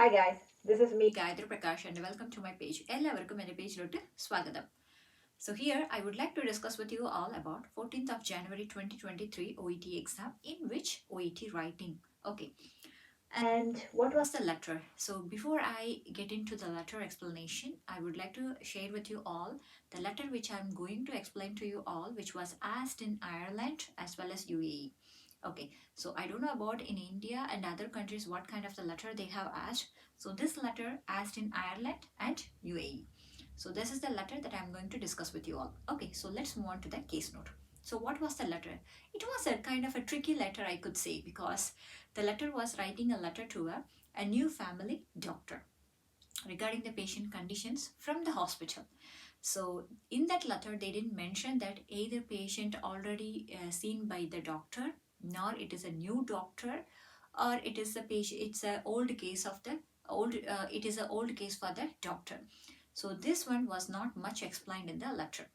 Hi guys, this is me. Gayatri Prakash and welcome to my page. എല്ലാവർക്കും എൻ്റെ പേജിലോട്ട് സ്വാഗതം. So here I would like to discuss with you all about 14th of January 2023 OET exam in which OET writing. Okay. And what was The letter? So before I get into the letter explanation, I would like to share with you all the letter which I'm going to explain to you all, which was asked in Ireland as well as UAE. Okay, so I don't know about in India and other countries what kind of the letter they have asked. So this letter asked in Ireland and UAE. So this is the letter that I'm going to discuss with you all. Okay, so let's move on to the case note. So what was the letter? It was a kind of a tricky letter, I could say, because the letter was writing a letter to a new family doctor regarding the patient conditions from the hospital. So in that letter, they didn't mention that either patient already seen by the doctor, nor it is a new doctor, or it is a patient. It's a old case of the old. It is an old case for the doctor. So this one was not much explained in the letter,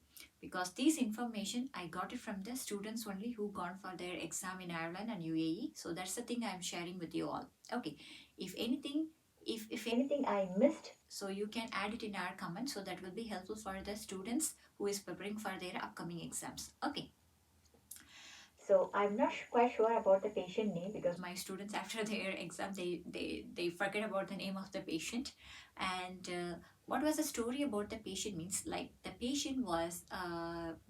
because this information I got it from the students only who gone for their exam in Ireland and UAE. So that's the thing I'm sharing with you all. Okay, if anything, if anything I missed? so you can add it in our comment, so that will be helpful for the students who is preparing for their upcoming exams. Okay, So I'm not quite sure about the patient name because because my students after their exam they forget about the name of the patient. And what was the story about the patient means, like the patient was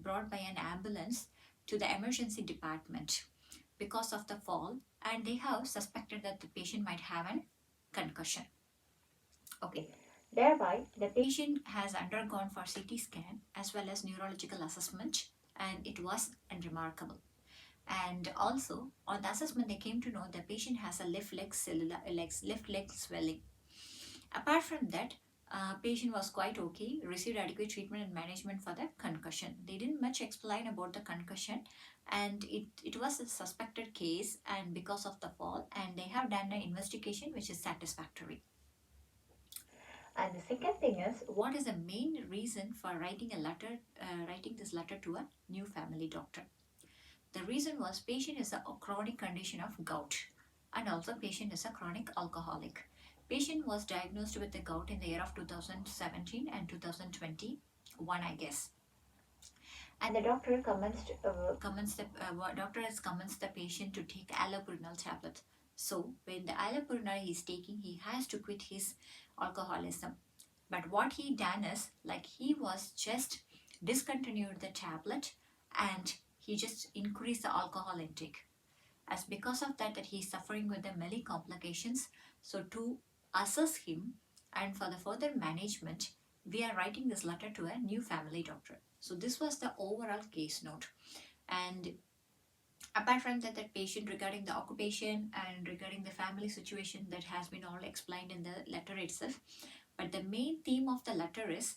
brought by an ambulance to the emergency department because of the fall, and they have suspected that the patient might have an concussion. Okay, thereby the patient has undergone for CT scan as well as neurological assessment, and it was unremarkable. And also on the assessment, they came to know the patient has a left leg swelling. Apart from that, patient was quite okay, received adequate treatment and management for the concussion. They didn't much explain about the concussion, and it was a suspected case and because of the fall, and they have done an investigation which is satisfactory. and the second thing is What is the main reason for writing a letter, writing this letter to a new family doctor? The reason was patient is a chronic condition of gout, and also patient is a chronic alcoholic. Patient was diagnosed with the gout in the year of 2017 and 2021, I guess. and the doctor Doctor has commenced the patient to take allopurinol tablet. So when the allopurinol he is taking, he has to quit his alcoholism. But what he done is, like, he was just discontinued the tablet, and he just increased the alcohol intake. As because of that he is suffering with the many complications. So to assess him and for the further management, we are writing this letter to a new family doctor. So this was the overall case note. And apart from that, that patient regarding the occupation and regarding the family situation, that has been all explained in the letter itself. But the main theme of the letter is,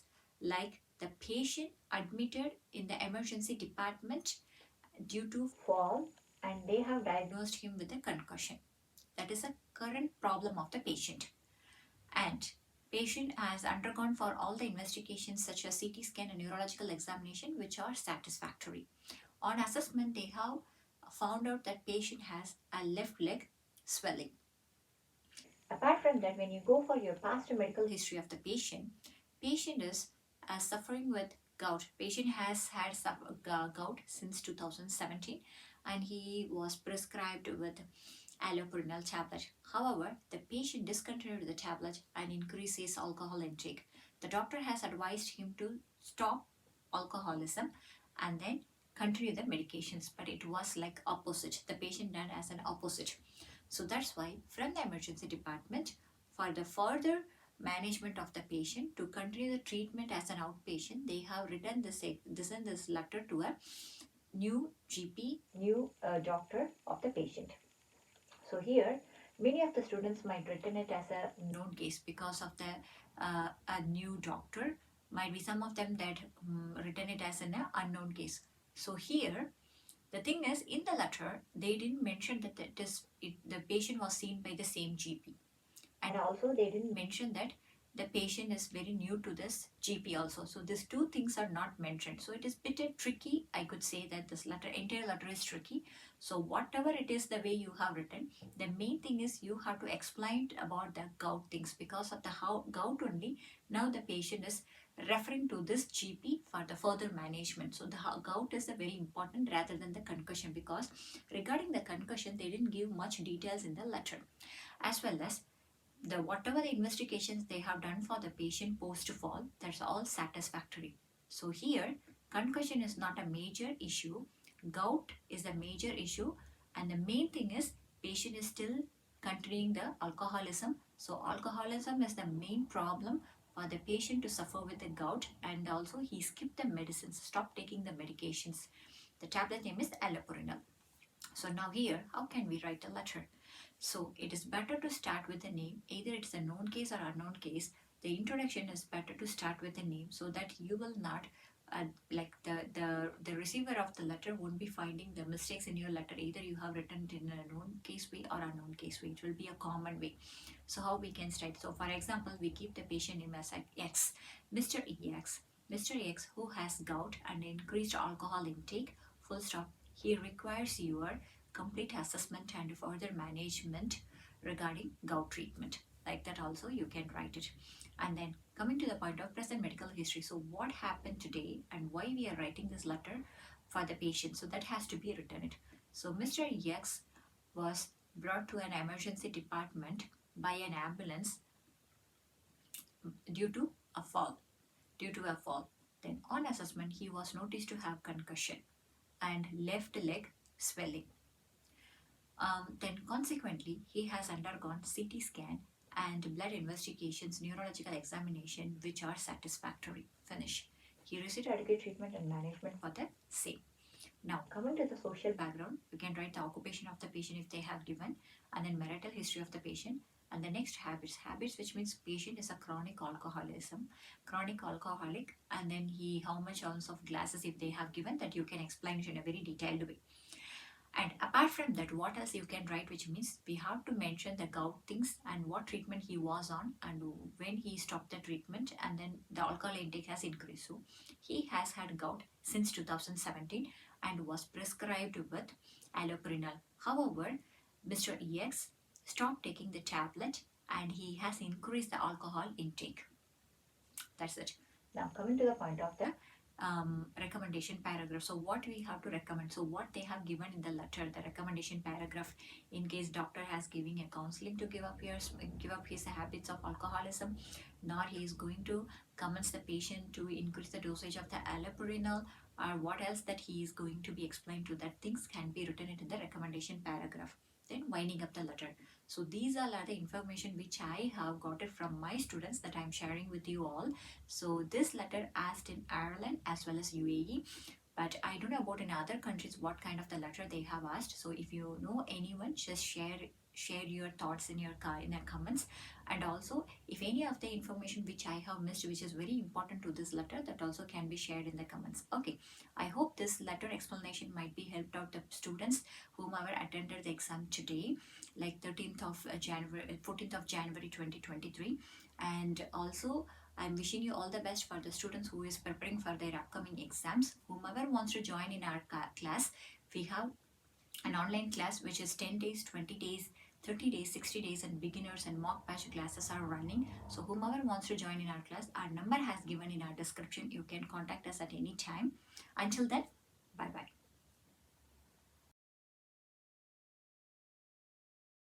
like, the patient admitted in the emergency department due to fall and they have diagnosed him with a concussion. That is a current problem of the patient. And patient has undergone for all the investigations such as CT scan and neurological examination, which are satisfactory. On assessment, they have found out that patient has a left leg swelling. Apart from that, when you go for your past medical history of the patient, patient is suffering with gout. Patient has had gout since 2017, and he was prescribed with allopurinol tablet. However, the patient discontinued the tablet and increased his alcohol intake. The doctor has advised him to stop alcoholism and then continue the medications, but it was like opposite. The patient done as an opposite. So that's why from the emergency department, for the further management of the patient to continue the treatment as an outpatient, they have written this letter to a new GP, new doctor of the patient. So here, many of the students might written it as a known case because of the a new doctor. Might be some of them that written it as an unknown case. So here, the thing is, in the letter, they didn't mention that the patient was seen by the same GP. And also they didn't mention that the patient is very new to this GP also. So these two things are not mentioned. So it is bit tricky. I could say that this letter, entire letter is tricky. So whatever it is, the way you have written, the main thing is you have to explain about the gout things, because of the how gout only. Now the patient is referring to this GP for the further management. So the gout is a very important rather than the concussion, because regarding the concussion, they didn't give much details in the letter, as well as the whatever the investigations they have done for the patient post fall, that's all satisfactory. So here concussion is not a major issue, gout is a major issue, and the main thing is patient is still continuing the alcoholism. So alcoholism is the main problem for the patient to suffer with the gout, and also he skipped the medicines, stopped taking the medications. The tablet name is allopurinol. So now here, how can we write a letter? So it is better to start with a name, either it's a known case or unknown case. The introduction is better to start with a name, so that you will not like the receiver of the letter won't be finding the mistakes in your letter. Either you have written it in a known case way or unknown case way. It will be a common way. So how we can start? So for example, we keep the patient name as X, Mr. EX. Mr. X, who has gout and increased alcohol intake, full stop. He requires your complete assessment and further management regarding gout treatment. Like that also you can write it. And then coming to the point of present medical history. So what happened today and why we are writing this letter for the patient. So that has to be written it. So Mr. X was brought to an emergency department by an ambulance due to a fall. Then on assessment, he was noticed to have concussion and left leg swelling. Then consequently, he has undergone CT scan and blood investigations, neurological examination, which are satisfactory. Finish. He received adequate treatment and management for the same. Now, coming to the social background, you can write the occupation of the patient if they have given, and then marital history of the patient, and the next habits. Habits, which means patient is a chronic alcoholic, and then how much ounce of glasses if they have given, that you can explain it in a very detailed way. And apart from that, what else you can write, which means we have to mention the gout things and what treatment he was on and when he stopped the treatment, and then the alcohol intake has increased. So he has had gout since 2017 and was prescribed with allopurinol. However, Mr. EX stopped taking the tablet and he has increased the alcohol intake. That's it. Now coming to the point of the recommendation paragraph. So what we have to recommend, so what they have given in the letter, the recommendation paragraph, in case doctor has giving a counseling to give up his habits of alcoholism, nor he is going to commence the patient to increase the dosage of the allopurinol, or what else that he is going to be explained to, that things can be written in the recommendation paragraph. Then winding up the letter. So these all are the information which I have got it from my students that I am sharing with you all. So this letter asked in Ireland as well as UAE, but I don't know about in other countries what kind of the letter they have asked. So if you know anyone, just share your thoughts in your comments. And also, if any of the information which I have missed, which is very important to this letter, that also can be shared in the comments. Okay, I hope this letter explanation might be helped out the students whomever attended the exam today, like 14th of January 2023. And also, I'm wishing you all the best for the students who is preparing for their upcoming exams. Whomever wants to join in our class, we have an online class which is 10 days, 20 days, 30 days, 60 days, and beginners and mock batch classes are running. So whomever wants to join in our class, our number has given in our description. You can contact us at any time. Until then, bye bye.